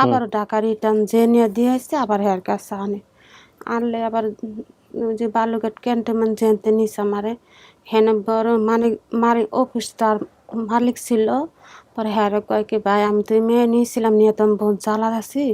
আবার ঢাকা রিটার্ন যে নিয়ে দিয়ে আসছে আবার হের কাছে আনলে আবার যে বালুঘাট ক্যান্টনমেন্ট যেতে নিছে আমারে হেনে বড় মানে মারি অফিস তার মালিক ছিল পরে হ্যাঁ কয় কি ভাই আমি তো মেয়ে নিয়েছিলাম নিয়ে তো আমি বহুত জ্বালা আছি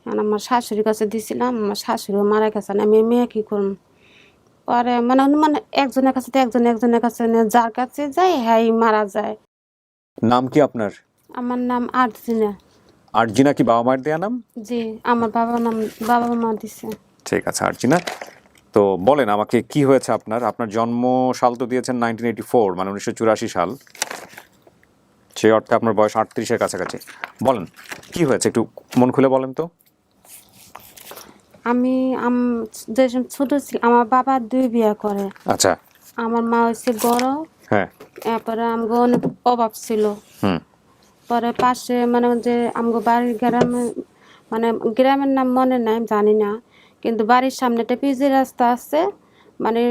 এখন আমার শাশুড়ির কাছে দিছিলাম আমার শাশুড়িও মারা গেছে না আমি মেয়ে কী করুন পরে মানে মানে একজনের কাছে তো একজনের কাছে যার কাছে যায় হ্যাঁ মারা যায়। নাম কি আপনার? আমার নাম আরজিনা। আরজিনা কি বাবা মায়ের দেয়া নাম? জি আমার বাবা মা দিছে। ঠিক আছে আরজিনা, তো বলেন আমাকে কি হয়েছে আপনার? আপনার জন্ম সাল তো দিয়েছেন 1984 মানে 1984 সাল, সেই অর্থে আপনার বয়স 38-এর কাছাকাছি। বলেন কি হয়েছে, একটু মন খুলে বলেন তো। আমি যে ছোট ছিল আমার বাবা 2 বিয়ে করে। আচ্ছা। আমার মা হচ্ছে বড়। হ্যাঁ। এরপরে আমগো অনেক অভাব ছিল। হুম। পরে পাশে মানে যে আমগো বাড়ির গ্রামে মানে গ্রামের নাম মনে নাই জানি না, কিন্তু বাড়ির সামনে একটা পিজি রাস্তা আছে, মানে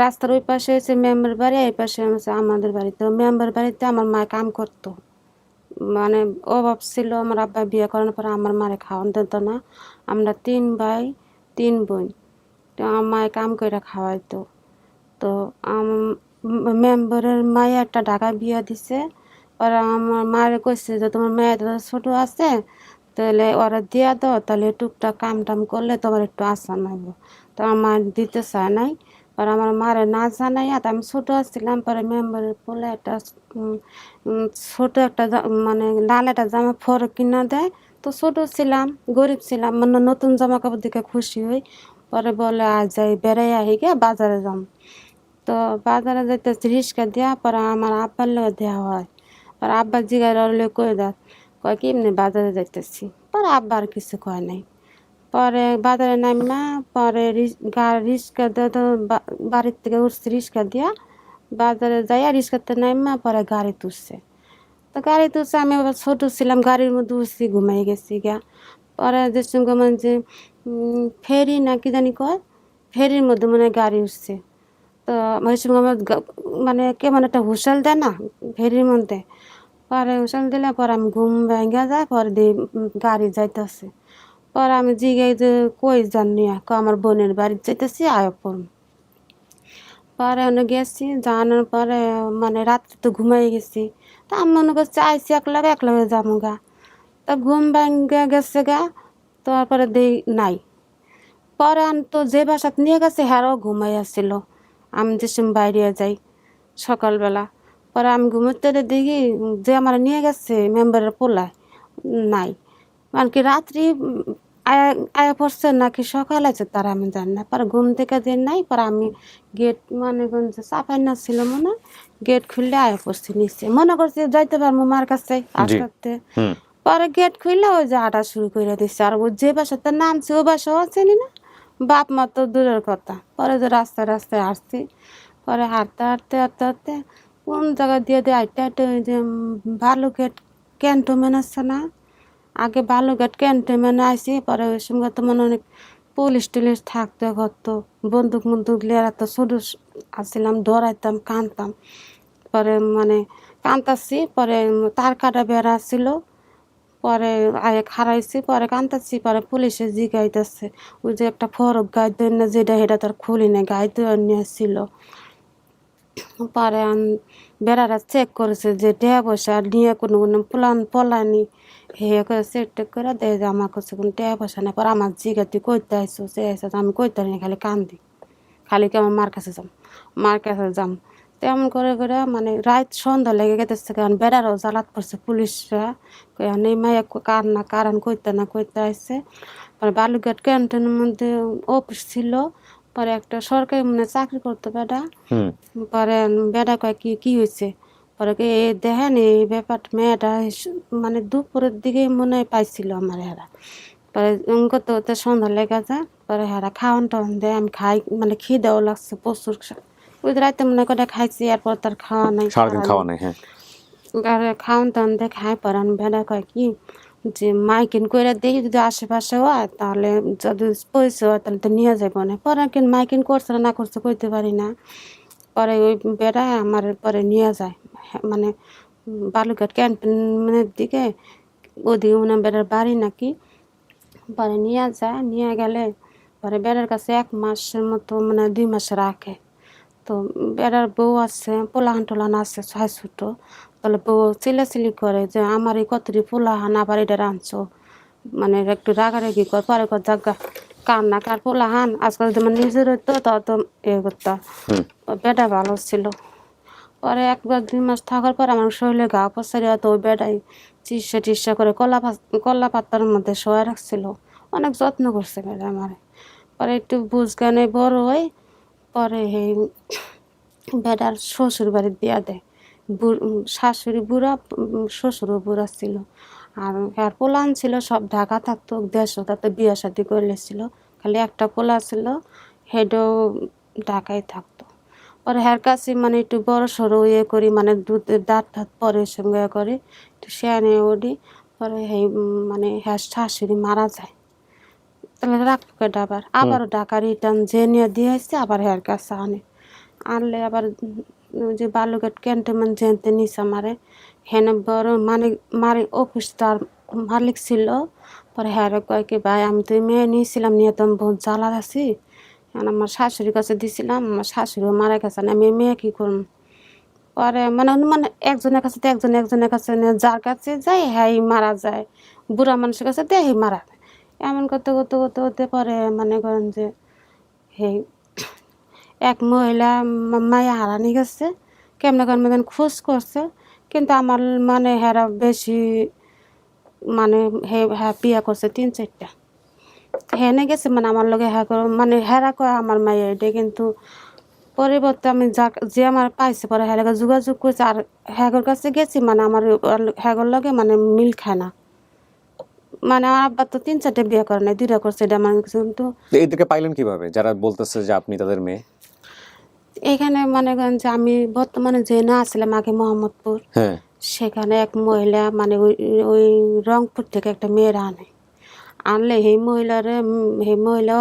রাস্তার ওই পাশে হচ্ছে মেম্বার বাড়ি, এই পাশে হচ্ছে আমাদের বাড়ি। তো মেম্বার বাড়িতে আমার মা কাম করতো, মানে অভাব ছিল। আমার আব্বা বিয়ে করানোর পরে আমার মারে খাওয়ান দিত না। আমরা 3 ভাই 3 বোন, তো আমার মায়ে কাম করে খাওয়াইতো। তো মেম্বারের মায়ে একটা ঢাকা বিয়ে দিছে। ওরা আমার মারে কইছে যে তোমার মেয়েটা ছোট আছে, তাহলে ওরা দিয়া দাও, তাহলে টুকটাক কাম টাম করলে তোমার একটু আসান হইব। তো আমার মা দিতে চায় নাই। পরে আমার মারে না জানাইয়া, তো আমি ছোটো আসছিলাম, পরে মেম্বারের বলে একটা ছোট একটা মানে লাল একটা জামা ফরক কিনা দেয়। তো ছোট ছিলাম, গরিব ছিলাম, মানে নতুন জামা কাপড় দেখে খুশি হই। পরে বলে আজ যাই বেড়াই আহি গে বাজারে যাম। তো বাজারে যাইতেছি রিক্সা দিয়া, পরে আমার আব্বার লগে দেওয়া হয়। পরে আব্বার জিগার ওরলে কই দেয়, কয় কি এমনি বাজারে যাইতেছি। পরে আব্বা আর কিছু কয় নাই। পরে বাজারে নামা পরে রিক্সা দিয়ে তো বাড়ির থেকে উঠছি, রিক্সা দিয়া বাজারে যাইয়া রিক্সাতে নামা পরে গাড়ি তুলছে। তো গাড়ি তুলছে, আমি আবার ছোটো ছিলাম, গাড়ির মধ্যে উঠছি, ঘুমাই গেছি গা। পরে যে সঙ্গে মানে যে ফেরি না কি জানি কয়, ফেরির মধ্যে মানে গাড়ি উঠছে। তো ওই সময় আমার মানে কেমন একটা হুঁশাল দেয় না ফেরির মধ্যে। পরে হুঁশাল দিলে পরে আমি ঘুম ভেঙে যায়, পরে দিয়ে গাড়ি যাইতেছে। পরে আমি জিগাই যে কই জানি আমার বোনের বাড়ি যাইতেছি আয়পুর। পরে ওখানে গেছি, জানার পরে মানে রাত্রে তো ঘুমাই গেছি। তা আমি মনে করছি আইসি একলগে যাবো গা। তা ঘুম ভেঙে গেছে গা, তারপরে দেই নাই। পরে তো যে বাসাত নিয়ে গেছে হ্যারও ঘুমাই আসছিল। আমি যে সময় বাইরে যাই সকালবেলা, পরে আমি ঘুমোতে দেখি যে আমার নিয়ে গেছে মেম্বারের পোলায় নাই। মানে কি রাত্রি আয়া পড়ছে নাকি সকাল আছে তারা আমি জানি না। পরে ঘুম থেকে যে নাই, পরে আমি গেট মানে চাপাই না ছিল মনে, গেট খুললে আয়া পড়ছি নিচে, মনে করছি যাইতে পারবো মার কাছে আস্তে আস্তে। পরে গেট খুললে ওই যে হাঁটা শুরু করে দিচ্ছে। আর ও যে বাসাতে নামছে ও বাসাও আছেনি না, বাপ মা তো দূরের কথা। পরে যে রাস্তায় রাস্তায় আসছি, পরে হাঁটতে হাঁটতে হাঁটতে হাঁটতে কোন জায়গা দিয়ে দিয়ে হাঁটতে হাঁটতে ওই যে বালুঘাট ক্যান্টনমেন্ট আছে না, আগে বালুঘাট ক্যান্টনমেন্টে আসি। পরে ওই সময় তো মানে অনেক পুলিশ টুলিশ থাকতো, করতো বন্দুক মন্দুক লিয়ে। এত ছোটো আসছিলাম, দৌড়াইতাম, কাঁদতাম। পরে মানে কাঁদতাছি, পরে তার কাটা বেড়া ছিল, পরে আয়ে খারাইছি, পরে কান্দাচ্ছি। পরে পুলিশে জিগাইতেছে ওই যে একটা ফরক গায়ে দেন না যেটা, সেটা তার খুলি না, গায়ে দিয়ে নিয়েছিল। পরে বেড়ারা চেক করেছে যে টেয়া পয়সা নিয়ে কোনো পলানি হে করে চেক টেক করে দেয় যে আমার কাছে কোনো টেয়া পয়সা নেই। পরে আমার জিগা তুই কইতে আইসো, সে আইসো, আমি কইতে না, খালি কান্দি, খালি কি আমার মার কাছে যাম। তেমন করে করে মানে রাত সন্ধ্যা লেগে গেতেছে, কারণ বেড়ারও জ্বালাত পড়ছে পুলিশরা, নেই মাইয়া কার না কারণ কইতে আসছে। পরে বালুঘাট ক্যান্টনের মধ্যে অফিস ছিল, পরে একটা সরকারি মানে চাকরি করতো বেটা। পরে বেটা কয় কি হয়েছে, পরে এ দেখেন এই ব্যাপার মেয়েটা মানে দুপুরের দিকে মনে হয় পাইছিল আমার হেরা। পরে কত হতে সন্ধ্যা লেগে যায়, পরে হেরা খাওয়ান টাওয়ান দেয়, আমি খাই, মানে খিদেও লাগছে প্রচুর। ওই রাতে মনে করে খাইছি, এরপর তার খাওয়া নাই, সারাদিন খাওয়া নাই। হ্যাঁ। আর খাওয়ান টাওয়ান দিয়ে খাই। পরে আমি বেটা কয় কি যে মাইকিন করে দেখি যদি আশেপাশে হয়, তাহলে যদি পয়সা হয় তাহলে তো নিয়ে যাবো না। পরে মাইকিন করছে না করছে কইতে পারি না। পরে ওই বেড়া আমার পরে নিয়ে যায় মানে বালুঘাট ক্যান্টনমেন্টের দিকে ওদিকে মনে হয় বেটার বাড়ি নাকি। পরে নিয়ে যায়, নিয়ে গেলে পরে বেটার কাছে 1 মাসের মতো মানে 2 মাস রাখে। তো বেটার বউ আছে, পোলাহান টোলাহান আছে ছয় ছোট। তাহলে বউ চিল্লাচিল্লি করে যে আমার এই কতটি পোলাহান আবার এটা রাঁধছো, মানে একটু রাগারাগি কর। পরে কর জাগা কান্না কার পোলাহান, আজকাল যেমন নিজের হইতো তত এ করতাম। হুম। বেটা ভালো ছিল। পরে 1 বা 2 মাস থাকার পর আমার শরীরে ঘা পচারি হতো, ওই বেটাই চিকিৎসা টিকিৎসা করে কলা পাতার মধ্যে শোয়া রাখছিল। অনেক যত্ন করছে বেটা আমার। পরে একটু বুঝ জ্ঞানে বড় হয়, পরে এই বেটার শ্বশুর বাড়ি দিয়া দেয়। শাশুড়ি বুড়া, শ্বশুরও বুড়া ছিল। আর পোলান ছিল সব ঢাকা থাকতো, দেশও তাতে বিয়া শাদি করে লেছিল। খালি একটা পোলা ছিল, হেডও ঢাকায় থাকতো। পরে হ্যার কাছে মানে একটু বড় সড়ো ইয়ে করি, মানে দুধের দাঁত টাত পরে সঙ্গে করে একটু শেয়ানে ওঠি। পরে এই মানে হ্যাঁ শাশুড়ি মারা যায়। তাহলে রাখবো কেটা আবার আবারও ঢাকা রিটার্ন যে নিয়ে দিয়ে আসছে, আবার হ্যার কাছে আনলে আবার ওই যে বালুঘাট ক্যান্টনমেন্ট যেতে নিচে মারে হেনে বড় মানে মারে অফিস তার মালিক ছিল। পরে হ্যাঁ কয় কি ভাই আমি তো মেয়ে নিয়েছিলাম, নিয়ে তো আমি বহুত জ্বালা আছি, এখন আমার শাশুড়ির কাছে দিছিলাম, আমার শাশুড়িও মারা গেছে না, আমি মেয়ে কী করব। পরে মানে মানে একজনের কাছে তো একজনের কাছে যার কাছে যায় হ্যাঁ মারা যায়, বুড়া মানুষের কাছে দেয় হ্যাঁ মারা যায়। এমন করতে করতে করতে করতে পরে মনে করেন যে এই এক মহিলা মায়া হারানি গেছে, কেমনে কেমন খোঁজ করছে, কিন্তু আমার মানে হেরা বেশি মানে হ্যাঁ বিয়া করছে 3-4টা। হেনে গেছে মানে আমার লগে হ্যাঁ মানে হেরা কয় আমার মাইয়া এটা, কিন্তু পরিবর্তে আমি যে আমার পাইছে পরে হ্যাঁ যোগাযোগ করছে আর হ্যাগর কাছে গেছি, মানে আমার হ্যাগর লগে মানে মিল খায় না। মানে আমার আব্বা তো 3-4টে বিয়ে করে নাই, 2টা করছে, এটা আমার কাছে। কিন্তু তো এদেরকে পাইলেন কিভাবে যারা বলতেছে যে আপনি তাদের মেয়ে? এখানে মনে করেন যে আমি বর্তমানে যে না আসলাম আগে মোহাম্মদপুর, হ্যাঁ। সেখানে এক মহিলা মানে ওই ওই রংপুর থেকে একটা মেয়ের আনলে সেই মহিলারে সেই মহিলা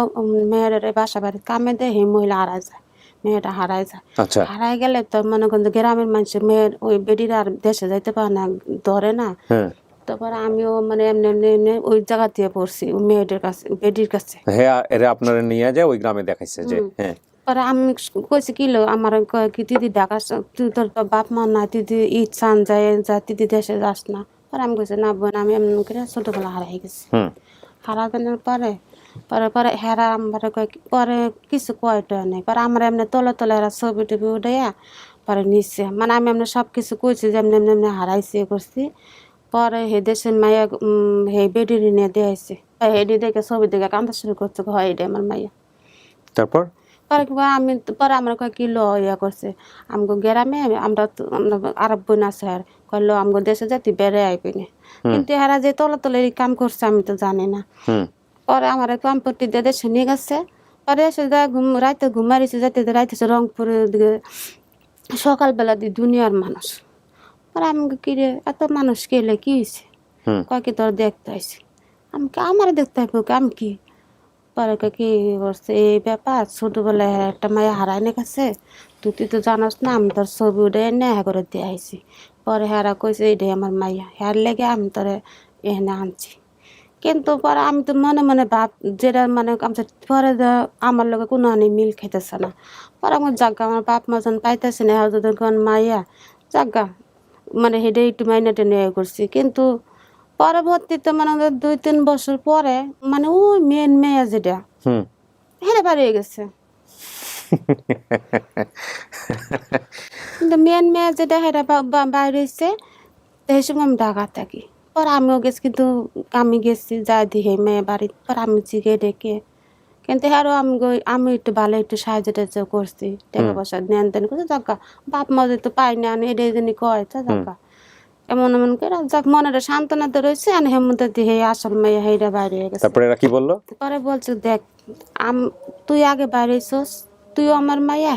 মেয়েরে বাসা বাড়ি কামে দেয়, সেই মহিলা হারায় যায়, মেয়েটা হারায় যায়। আচ্ছা। হারায় গেলে তো মনে করেন যে গ্রামের মানুষের মেয়ের ওই বেডির আর দেশে যাইতে পারে না, ধরে না। হ্যাঁ। তারপর আমিও মানে এমনি এমনি এমনি ওই জায়গা দিয়ে পড়ছি ওই মেয়েদের কাছে, বেডির কাছে। হ্যাঁ, এরা আপনারা নিয়ে যায় ওই গ্রামে দেখাইছে যে হ্যাঁ। পরে আমি কইছি কি লো আমার কয় কি দিদি ঢাকা তুই তোর তো বাপ মা না, দিদি ঈদ চান যায় যা, দিদি দেশে যাস না। পরে আমি কইছি না বোন আমি এমন করে ছোটবেলা হারাই গেছি। হুম। হারানোর পরে পরে পরে হেরা আমার কয় পরে কিছু কয়টা নেই, পরে আমার এমনি তলে তলে এরা ছবি টবি উঠাইয়া পরে নিচ্ছে, মানে আমি এমনি সব কিছু কইছি যে এমনি এমনি এমনি হারাইছি করছি। পরে হে দেশের মাইয়া হে বেডির নিয়ে দিয়ে আসছে, হেডি দেখে ছবি দেখে কান্দা শুরু করছে, হয় এটা আমার মাইয়া। তারপর পরে আমি পরে আমার কয় কি লো ইয়া করছে আমগো গ্রামে আমরা আরব বোন আছে আর কইলো আমগো দেশে যাতে বেড়ে আইবি না, কিন্তু এরা যে তলে তলে এই কাম করছে আমি তো জানি না। হুম। পরে আমার কম্পটি দিয়ে দেশে নিয়ে গেছে। পরে এসে রাইতে ঘুমারিছে, যাইতে রাইতেছে রংপুরের দিকে, সকালবেলা দিয়ে দুনিয়ার মানুষ। পরে আমি কিরে এত মানুষ গেলে কি হয়েছে, হুম। কয় কি তোর দেখতে আইছে। আমি আমার দেখতে আইব আমি কি। পরে কয় কি করছে এই ব্যাপার, ছোটবেলায় একটা মায়া হারাইনে গেছে, তুই তো জানাস না, আমি তোর ছবি উঠে এনে হ্যাঁ করে দিয়ে আইছি। পরে হ্যারা কইছে এইটাই আমার মাইয়া, হ্যার লেগে আমি তোরে এনে আনছি। কিন্তু পরে আমি তো মনে মনে ভাব যেটা মানে পরে আমার লগে কোনো মিল খেতেছে না। পরে আমার জাগা আমার বাপ মা যখন পাইতেছে না, যদি কোন মাইয়া জাগা মানে হেডে একটু মাইনে টেনে করছি। কিন্তু পরবর্তীতে মানে 2-3 বছর পরে মানে ওই মেয়ে যেটা হুম। হেরে বাড়িয়ে গেছে। কিন্তু মেয়ে যেটা হেরা বাইরে হয়েছে, সেই সময় আমি ঢাকা থাকি। পরে আমিও গেছি, কিন্তু আমি গেছি যাই দিয়ে মেয়ে বাড়ির পর আমি জিগে ডেকে, কিন্তু আরও আমি একটু ভালো একটু সাহায্য টাহায্য করছি, টাকা পয়সা নেন দেন করছি। যাকা বাপ মা তো পাই না এটাই জানি কয় তা যাকা এমন এমন করে যাক মনের সান্ত্বনা তো রয়েছে, আর হেমন্ত দিয়ে আসল মেয়ে হেরা বাইরে হয়ে গেছে। তারপরে এরা কি বললো? পরে বলছে দেখ তুই আগে বাইরে হইছস, তুইও আমার মাইয়া,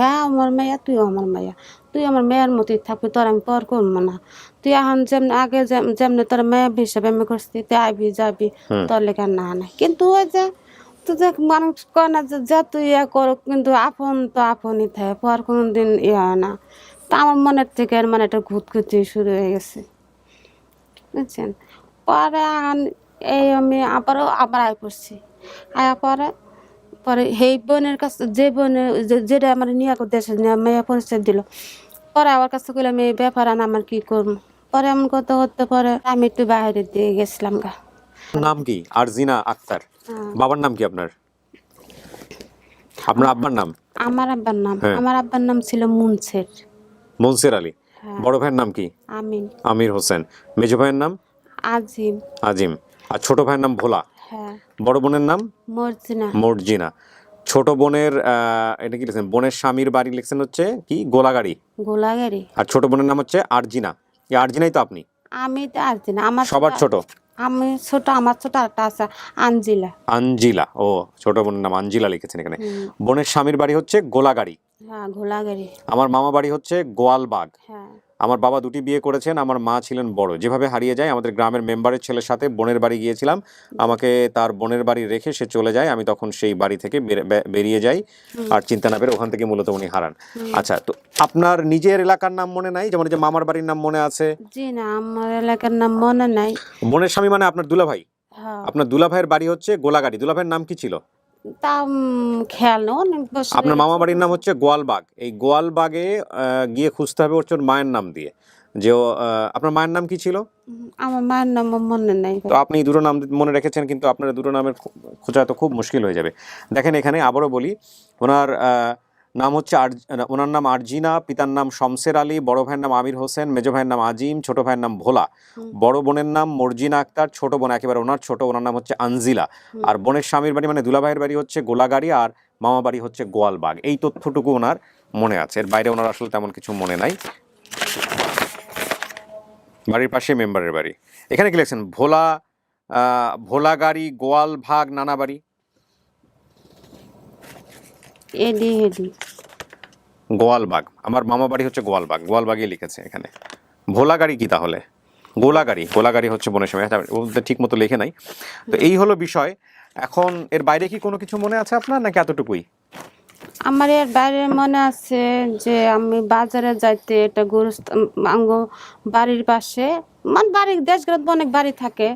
হ্যাঁ আমার মাইয়া, তুইও আমার মাইয়া, তুই আমার মেয়ের মতোই থাকবি, তোর আমি পর করবো না। তুই এখন যেমন আগে যেমনি তোর মেয়ে হিসাবে আমি করছি, তুই আইবি যাবি, তোর লেখা না নাই। কিন্তু ওই যে তুই যে মানুষ কয় না যে যা তুই ইয়া করুক, কিন্তু আপন তো আপনই থাকে, পর কোনো দিন ইয়ে হয় না। তা আমার মনের থেকে মানে একটা ঘুতঘুতি শুরু হয়ে গেছে, বুঝছেন। পরে এই আমি আবার আয় পড়ছি আয়া পরে পরে সেই বোনের কাছে যে বোনের যেটা আমার নিয়ে দেশে মেয়ে পরিচয় দিল পরে আমার কাছে কইলাম এই ব্যাপার আর আমার কি করবো পরে এমন করতে করতে পরে আমি একটু বাইরে দিয়ে গেছিলাম গা। নাম কি? আরজিনা আক্তার। হ্যাঁ। বাবার নাম কি আপনার? আপনার আব্বার নাম? আমার আব্বার নাম হ্যাঁ। আমার আব্বার নাম ছিল মুনসের। মনসের আলী। হ্যাঁ। বড় ভাইয়ের নাম কি? আমিন। আমির হোসেন। মেজো ভাইয়ের নাম? আজিম। আজিম। আর ছোট ভাইয়ের নাম ভোলা। হ্যাঁ। বড় বোনের নাম? মর্জিনা। মর্জিনা। ছোট বোনের এটা কি লিখছেন? বোনের স্বামীর বাড়ি লিখছেন হচ্ছে কি গোলাগাড়ি। গোলাগাড়ি। আর ছোট বোনের নাম হচ্ছে আরজিনা। এই আরজিনাই তো আপনি? আমি তো আরজিনা আমার সবার ছোট? আমি ছোট আমার ছোট একটা আছে আঞ্জিলা। আঞ্জিলা। ও, ছোট বোনের নাম আঞ্জিলা লিখেছেন এখানে। বোনের স্বামীর বাড়ি হচ্ছে গোলাগাড়ি। হ্যাঁ গোলাগাড়ি। আমার মামা বাড়ি হচ্ছে গোয়ালবাগ। হ্যাঁ। আমার বাবা দুটি বিয়ে করেছেন, আমার মা ছিলেন বড়। যেভাবে হারিয়ে যায় আমাদের গ্রামের মেম্বারের ছেলের সাথে বোনের বাড়ি গিয়েছিলাম, আমাকে তার বোনের বাড়ি রেখে সে চলে যায়, আমি তখন সেই বাড়ি থেকে বেরিয়ে যাই আর চিন্তা না করে ওখান থেকে মূলত উনি হারান। আচ্ছা, তো আপনার নিজের এলাকার নাম মনে নাই? যেমন যে মামার বাড়ির নাম মনে আছে? জি না আমার এলাকার নাম মনে নাই। বোনের স্বামী মানে আপনার দুলাভাই? হ্যাঁ। আপনার দুলাভাইয়ের বাড়ি হচ্ছে গোলাগাড়ি। দুলাভাইয়ের নাম কি ছিল? তা খেয়াল নেই অনেক বছর আপনার মামা বাড়ির নাম হচ্ছে গোয়ালবাগ। এই গোয়ালবাগে গিয়ে খুঁজতে হবে ওর মায়ের নাম দিয়ে যে আপনার মায়ের নাম কি ছিল? আমার মায়ের নাম মনে নাই। তো আপনি দুটো নাম মনে রেখেছেন, কিন্তু আপনার দুটো নামের খোঁজা তো খুব মুশকিল হয়ে যাবে। দেখেন এখানে আবারও বলি, ওনার নাম হচ্ছে ওনার নাম আরজিনা, পিতার নাম শমসের আলী, বড় ভাইয়ের নাম আমির হোসেন, মেজো ভাইয়ের নাম আজিম, ছোট ভাইয়ের নাম ভোলা, বড় বোনের নাম মর্জিনা আক্তার, ছোট বোন একেবারে ওনার ছোট, ওনার নাম হচ্ছে আনজিলা। আর বোনের স্বামীর বাড়ি মানে দুলাভাইয়ের বাড়ি হচ্ছে গোলাগাড়ি, আর মামা বাড়ি হচ্ছে গোয়ালবাগ। এই তথ্যটুকু ওনার মনে আছে, এর বাইরে ওনার আসলে তেমন কিছু মনে নাই। বাড়ির পাশে মেম্বারের বাড়ি। এখানে কি লিখছেন? ভোলাগাড়ি, গোয়ালভাগ, নানাবাড়ি। এডি এডি গোয়ালবাগ। আমার মামা বাড়ি হচ্ছে গোয়ালবাগ, গোয়ালবাগই লিখেছে এখানে। ভোলাগাড়ি কি তাহলে? গোলাগাড়ি হচ্ছে বোনের সময়, ঠিক মতো লেখে নাই। তো এই হলো বিষয়। এখন এর বাইরে কি কোনো কিছু মনে আছে আপনার, নাকি এতটুকুই? আমার এর বাইরে মনে আছে যে আমি বাজারে যাইতে একটা গুরুস্থান বাড়ির পাশে মানে বাড়ির দেশগুলোতে অনেক বাড়ি থাকে,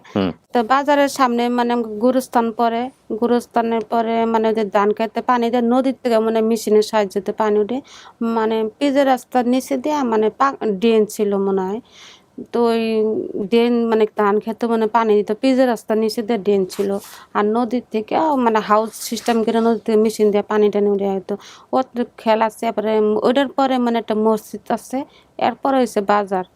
তো বাজারের সামনে মানে গুরুস্থান পরে, গুরুস্থানের পরে মানে যে ধান খেতে পানি দেয় নদীর থেকে মানে মেশিনের সাহায্যে পানি উঠে মানে পিচের রাস্তার নিচে দিয়ে মানে ড্রেন ছিল মনে হয়, তো ওই ড্রেন মানে ধান খেতে মানে পানি দিত পিচের রাস্তার নিচে দিয়ে ড্রেন ছিল, আর নদীর থেকে মানে হাউস সিস্টেম করে নদী থেকে মেশিন দিয়ে পানি টানি উঠে হয়তো ওর খেলা আছে। এরপরে ওইটার পরে মানে একটা মসজিদ আছে, এরপরে হয়েছে বাজার,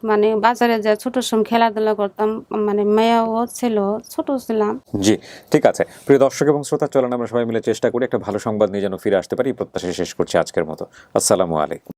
মানে বাজারে যা ছোট সময় খেলাধুলা করতাম, মানে মেয়েও ছিল, ছোট ছিলাম। জি, ঠিক আছে। প্রিয় দর্শক এবং শ্রোতা, চলেন আমরা সবাই মিলে চেষ্টা করি একটা ভালো সংবাদ নিয়ে যেন ফিরে আসতে পারি। প্রত্যাশা শেষ করছি আজকের মতো। আসসালামু আলাইকুম।